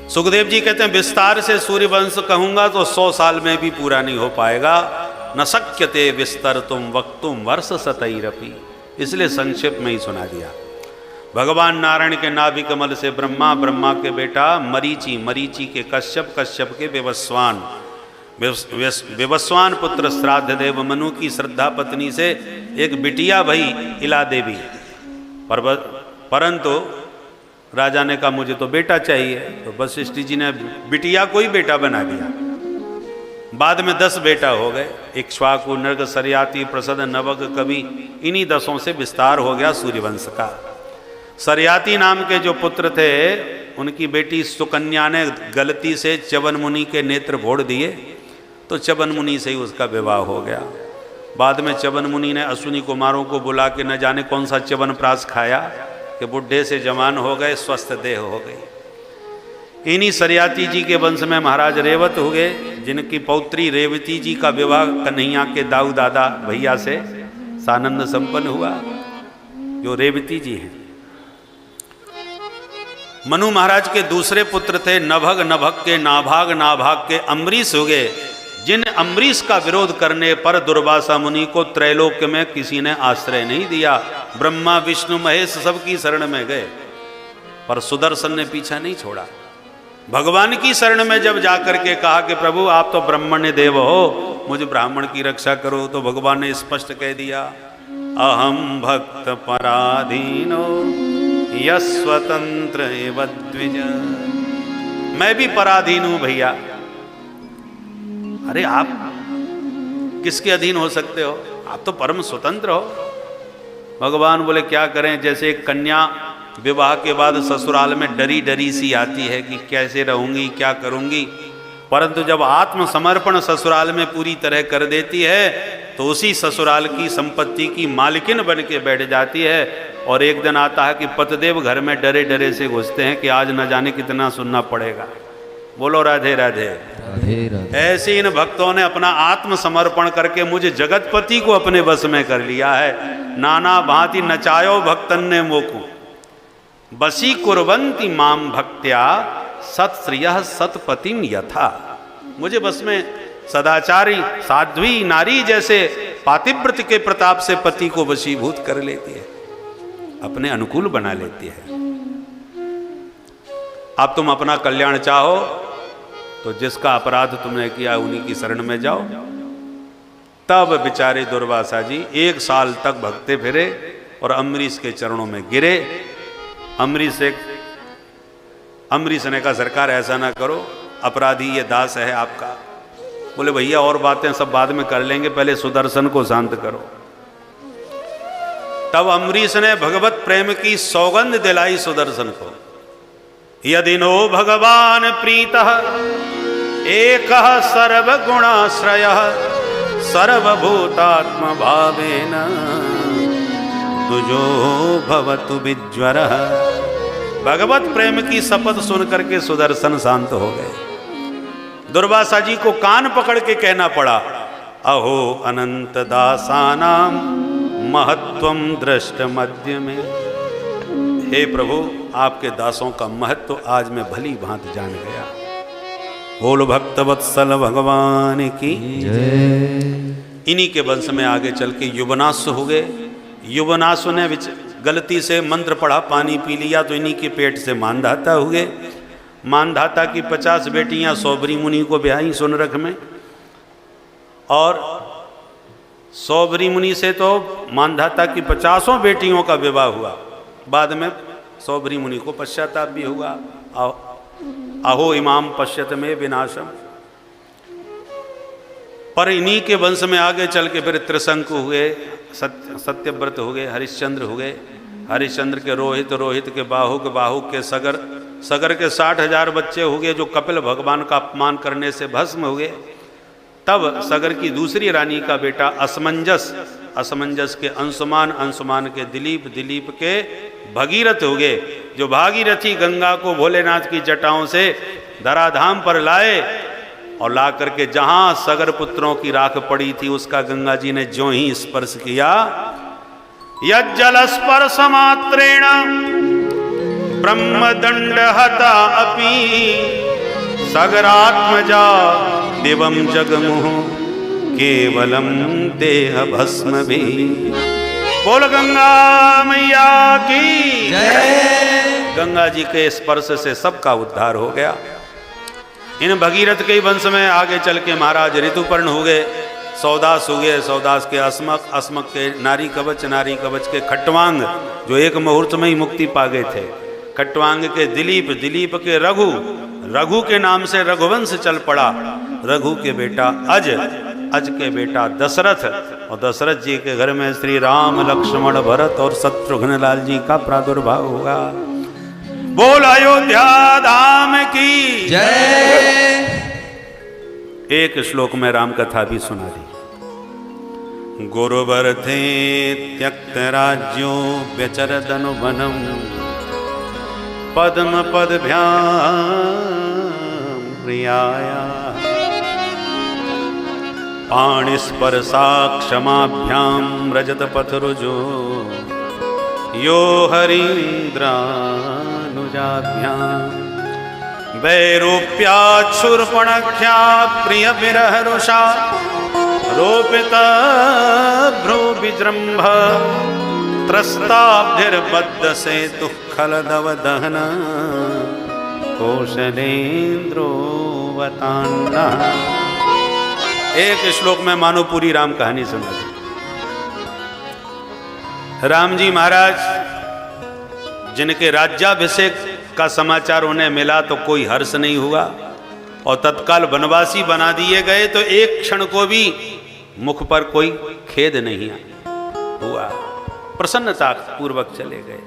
सुखदेव जी कहते हैं विस्तार से सूर्य वंश कहूंगा तो 100 साल में भी पूरा नहीं हो पाएगा। न शक्यते विस्तर तुम वक्तुम वर्ष सतैरपि, इसलिए संक्षेप में ही सुना दिया। भगवान नारायण के नाभि कमल से ब्रह्मा, ब्रह्मा के बेटा मरीचि, मरीचि के कश्यप, कश्यप के विवस्वान, विवस्वान पुत्र श्राद्ध देव मनु की श्रद्धा पत्नी से एक बिटिया भई इला देवी। परंतु राजा ने कहा मुझे तो बेटा चाहिए, तो वशिष्ठ जी ने बिटिया को ही बेटा बना दिया। बाद में 10 बेटा हो गए, इक्ष्वाकु, नृग, सरयाति, प्रसद, नवग, कवि, इन्हीं 10 से विस्तार हो गया सूर्यवंश का। सरयाति नाम के जो पुत्र थे उनकी बेटी सुकन्या ने गलती से च्यवन मुनि के नेत्र फोड़ दिए, तो च्यवन मुनि से ही उसका विवाह हो गया। बाद में च्यवन मुनि ने अश्विनी कुमारों को बुला के न जाने कौन सा च्यवन प्रास खाया कि बुढ़े से जवान हो गए, स्वस्थ देह हो गई। इन्हीं सरयाति जी के वंश में महाराज रेवत हुए, जिनकी पौत्री रेवती जी का विवाह कन्हैया के दाऊ दादा भैया से सानंद संपन्न हुआ, जो रेवती जी हैं। मनु महाराज के दूसरे पुत्र थे नभग, नभग के नाभाग, नाभाग के अम्बरीश हुए, जिन अम्बरीश का विरोध करने पर दुर्वासा मुनि को त्रैलोक्य में किसी ने आश्रय नहीं दिया। ब्रह्मा, विष्णु, महेश सबकी शरण में गए, पर सुदर्शन ने पीछा नहीं छोड़ा। भगवान की शरण में जब जाकर के कहा कि प्रभु आप तो ब्रह्मण्य देव हो, मुझे ब्राह्मण की रक्षा करो, तो भगवान ने स्पष्ट कह दिया अहम भक्त पराधीनो यस्वतंत्र एव द्विज, मैं भी पराधीन हूं भैया। अरे आप किसके अधीन हो सकते हो, आप तो परम स्वतंत्र हो। भगवान बोले क्या करें, जैसे एक कन्या विवाह के बाद ससुराल में डरी डरी सी आती है कि कैसे रहूंगी, क्या करूंगी, परंतु जब आत्मसमर्पण ससुराल में पूरी तरह कर देती है तो उसी ससुराल की संपत्ति की मालिकिन बन के बैठ जाती है। और एक दिन आता है कि पतिदेव घर में डरे डरे से घुसते हैं कि आज न जाने कितना सुनना पड़ेगा। बोलो राधे राधे, राधे राधे। ऐसे इन भक्तों ने अपना आत्मसमर्पण करके मुझे जगतपति को अपने वश में कर लिया है। नाना भांति नचायो भक्तन ने मोकू, बसी कुर्वंती माम भक्त्या सत्श्रियः सतपतिम यथा, मुझे बस में सदाचारी साध्वी नारी जैसे पातिव्रत के प्रताप से पति को वशीभूत कर लेती है, अपने अनुकूल बना लेती है। अब तुम अपना कल्याण चाहो तो जिसका अपराध तुमने किया उन्हीं की शरण में जाओ। तब बेचारे दुर्वासा जी 1 साल तक भगते फिरे और अम्बरीश के चरणों में गिरे। अम्बरीश ने कहा सरकार ऐसा ना करो, अपराधी ये दास है आपका। बोले भैया और बातें सब बाद में कर लेंगे, पहले सुदर्शन को शांत करो। तब अम्बरीश ने भगवत प्रेम की सौगंध दिलाई सुदर्शन को, यदि नो भगवान प्रीतः एकः सर्वगुणाश्रयः सर्वभूतात्म भावेन तुजो भवतु विज्वरः। भगवत प्रेम की शपथ सुन करके सुदर्शन शांत हो गए। दुर्वासा जी को कान पकड़ के कहना पड़ा अहो अनंत दासानाम महत्वम दृष्ट मध्य में। हे प्रभु आपके दासों का महत्व आज मैं भली भांति जान गया। बोल भक्त वत्सल भगवान की जय। इन्हीं के वंश में आगे चल के युवनासु हो गए। युवनासु ने गलती से मंत्र पढ़ा, पानी पी लिया, तो इन्हीं के पेट से मानधाता हुए। मानधाता की 50 बेटियां सौबरी मुनि को ब्याही सुनरख में, और सौबरी मुनि से तो मानधाता की 50 बेटियों का विवाह हुआ। बाद में सौबरी मुनि को पश्चाताप भी हुआ, अहो इमाम पश्यत में विनाशम। पर इन्हीं के वंश में आगे चल के फिर त्रिशंकु हुए, सत्यव्रत हुए, हरिश्चंद्र हुए। हरिश्चंद्र के रोहित, रोहित के बाहु के सगर, सगर के 60,000 बच्चे हुए जो कपिल भगवान का अपमान करने से भस्म हुए। तब सगर की दूसरी रानी का बेटा असमंजस, असमंजस के अंशुमान, अंशुमान के दिलीप, दिलीप के भगीरथ हुए, जो भागीरथी गंगा को भोलेनाथ की जटाओं से धराधाम पर लाए, और ला करके जहां सगर पुत्रों की राख पड़ी थी उसका गंगा जी ने ज्यों ही स्पर्श किया, यज्जल स्पर्श मात्रेण ब्रह्मदंड हता अपि सगरात्मजा दिवम जगमुह केवलम देह भस्म भी। बोल गंगा मैया की जय। गंगा जी के स्पर्श से सबका उद्धार हो गया। इन भगीरथ के वंश में आगे चल के महाराज ऋतुपर्ण हो गए, सौदास हो गए, सौदास के अस्मक, अस्मक के नारी कवच, नारी कवच के खट्टवांग जो एक मुहूर्त में ही मुक्ति पा गए थे, खट्टवांग के दिलीप, दिलीप के रघु, रघु के नाम से रघुवंश चल पड़ा, रघु के बेटा अज, अज के बेटा दशरथ, और दशरथ जी के घर में श्री राम लक्ष्मण भरत और शत्रुघ्न लाल जी का प्रादुर्भाव होगा। बोल अयोध्या धाम की जय। एक श्लोक में राम कथा भी सुना दी। गुरुवर थे त्यक्त राज्यो व्यचरदनु वनम पद्म पदभ्याम प्रियाया पाणिस्पर्शाक्षमाभ्याम रजत पथरुजो यो हरीन्द्रानुजाभ्याम वैरूप्याच्छूर्पणख्या प्रिय विरहरुषा रोपिता भ्रू विजृंभ त्रस्ताब्धिर्बद्ध सेतुः खलदवदहन कौशलेन्द्रोवतान्ना। एक श्लोक में मानो पूरी राम कहानी सुना दी। राम जी महाराज जिनके राज्याभिषेक का समाचार उन्हें मिला तो कोई हर्ष नहीं हुआ और तत्काल वनवासी बना दिए गए, तो एक क्षण को भी मुख पर कोई खेद नहीं हुआ, प्रसन्नता पूर्वक चले गए।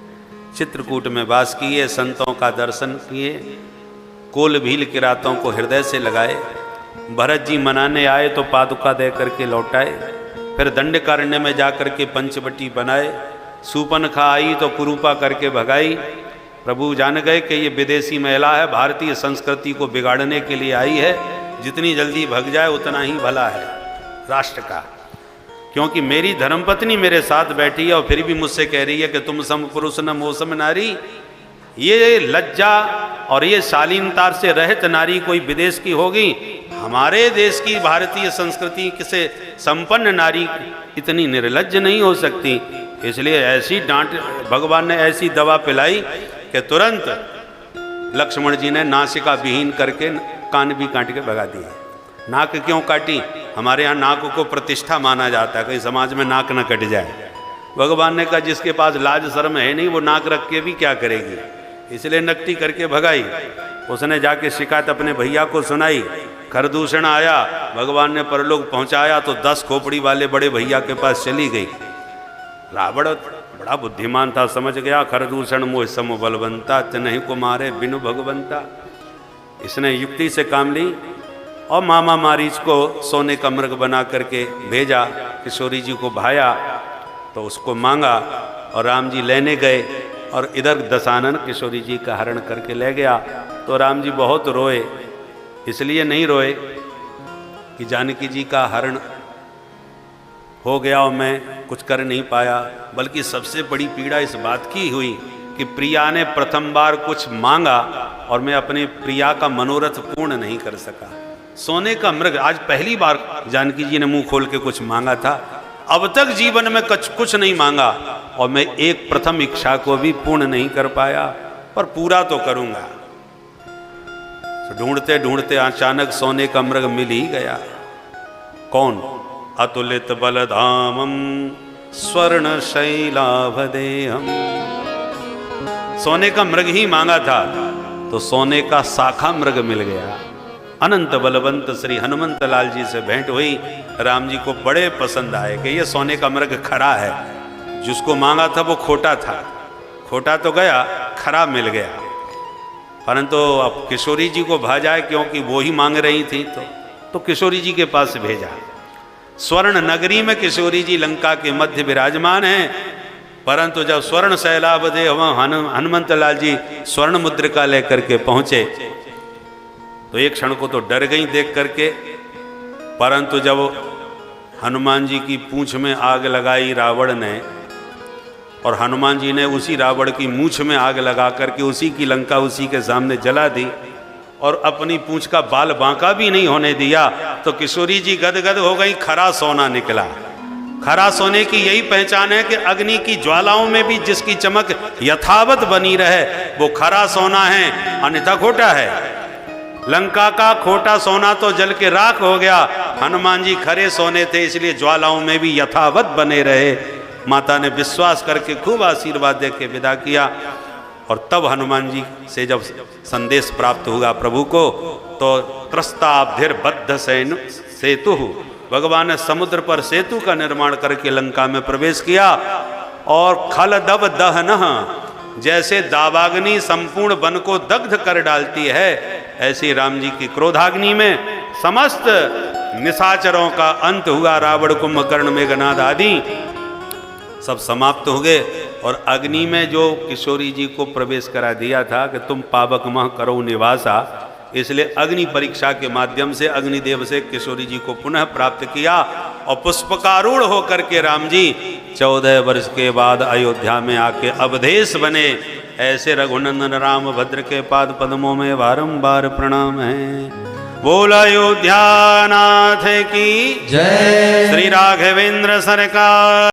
चित्रकूट में वास किए, संतों का दर्शन किए, कोल भील किरातों को हृदय से लगाए। भरत जी मनाने आए तो पादुका दे करके लौटाए, फिर दंडकारण्य में जाकर के पंचवटी बनाए। सूपनखा आई तो कुरूपा करके भगाई। प्रभु जान गए कि ये विदेशी महिला है, भारतीय संस्कृति को बिगाड़ने के लिए आई है, जितनी जल्दी भग जाए उतना ही भला है राष्ट्र का, क्योंकि मेरी धर्मपत्नी मेरे साथ बैठी है और फिर भी मुझसे कह रही है कि तुम सम पुरुष न मोसम नारी। ये लज्जा और ये शालीनता से रहित नारी कोई विदेश की होगी? हमारे देश की भारतीय संस्कृति से संपन्न नारी इतनी निर्लज्ज नहीं हो सकती। इसलिए ऐसी डांट, भगवान ने ऐसी दवा पिलाई कि तुरंत लक्ष्मण जी ने नासिका विहीन करके कान भी काट के भगा दिए। नाक क्यों काटी? हमारे यहाँ नाक को प्रतिष्ठा माना जाता है, कहीं समाज में नाक न कट जाए। भगवान ने कहा जिसके पास लाज शर्म है नहीं वो नाक रख के भी क्या करेगी, इसलिए नकटी करके भगाई। उसने जाके शिकायत अपने भैया को सुनाई, खरदूषण आया, भगवान ने परलोक पहुंचाया तो 10 खोपड़ी वाले बड़े भैया के पास चली गई। रावण बड़ा बुद्धिमान था, समझ गया खरदूषण मोह सम बलवंता नहीं को मारे बिनु भगवंता। इसने युक्ति से काम ली और मामा मारीच को सोने का मृग बना करके भेजा, किशोरी जी को भाया तो उसको मांगा और राम जी लेने गए और इधर दशानन किशोरी जी का हरण करके ले गया। तो राम जी बहुत रोए, इसलिए नहीं रोए कि जानकी जी का हरण हो गया और मैं कुछ कर नहीं पाया, बल्कि सबसे बड़ी पीड़ा इस बात की हुई कि प्रिया ने प्रथम बार कुछ मांगा और मैं अपने प्रिया का मनोरथ पूर्ण नहीं कर सका। सोने का मृग, आज पहली बार जानकी जी ने मुंह खोल के कुछ मांगा था, अब तक जीवन में कुछ नहीं मांगा और मैं एक प्रथम इच्छा को भी पूर्ण नहीं कर पाया, पर पूरा तो करूंगा। ढूंढते ढूंढते अचानक सोने का मृग मिल ही गया। कौन? अतुलित बलधामम स्वर्ण शैलाभदेहम। सोने का मृग ही मांगा था तो सोने का शाखा मृग मिल गया। अनंत बलवंत श्री हनुमंत लाल जी से भेंट हुई। राम जी को बड़े पसंद आए कि ये सोने का मृग खरा है, जिसको मांगा था वो खोटा था, खोटा तो गया, खरा मिल गया। परंतु अब किशोरी जी को भाजाए क्योंकि वो ही मांग रही थी, तो किशोरी जी के पास भेजा। स्वर्ण नगरी में किशोरी जी लंका के मध्य विराजमान हैं, परंतु जब स्वर्ण सैलाब दे हनुमंत लाल जी स्वर्ण मुद्रिका लेकर के पहुंचे तो एक क्षण को तो डर गई देख करके, परंतु जब हनुमान जी की पूंछ में आग लगाई रावण ने और हनुमान जी ने उसी रावण की मूछ में आग लगा करके उसी की लंका उसी के सामने जला दी और अपनी पूंछ का बाल बांका भी नहीं होने दिया। तो किशोरी जी गदगद हो गई, खरा सोना निकला। खरा सोने की यही पहचान है कि अग्नि की ज्वालाओं में भी जिसकी चमक यथावत बनी रहे वो खरा सोना है, अन्यथा खोटा है। लंका का खोटा सोना तो जल के राख हो गया, हनुमान जी खरे सोने थे इसलिए ज्वालाओं में भी यथावत बने रहे। माता ने विश्वास करके खूब आशीर्वाद दे के विदा किया। और तब हनुमान जी से जब संदेश प्राप्त हुआ प्रभु को, तो त्रस्ताब्धिर्बद्ध सेतु, भगवान ने समुद्र पर सेतु का निर्माण करके लंका में प्रवेश किया। और खलदव दहनः, जैसे दावाग्नि संपूर्ण वन को दग्ध कर डालती है, ऐसी राम जी की क्रोधाग्नि में समस्त निशाचरों का अंत हुआ। रावण, कुंभकर्ण, मेघनाद आदि सब समाप्त हो गए। और अग्नि में जो किशोरी जी को प्रवेश करा दिया था कि तुम पावक मह करो निवासा, इसलिए अग्नि परीक्षा के माध्यम से अग्निदेव से किशोरी जी को पुनः प्राप्त किया। और पुष्पकारूढ़ होकर के राम जी 14 वर्ष के बाद अयोध्या में आके अवधेश बने। ऐसे रघुनंदन राम भद्र के पाद पद्मों में बारंबार प्रणाम है। बोल अयोध्या नाथ की जय। श्री राघवेंद्र सरकार।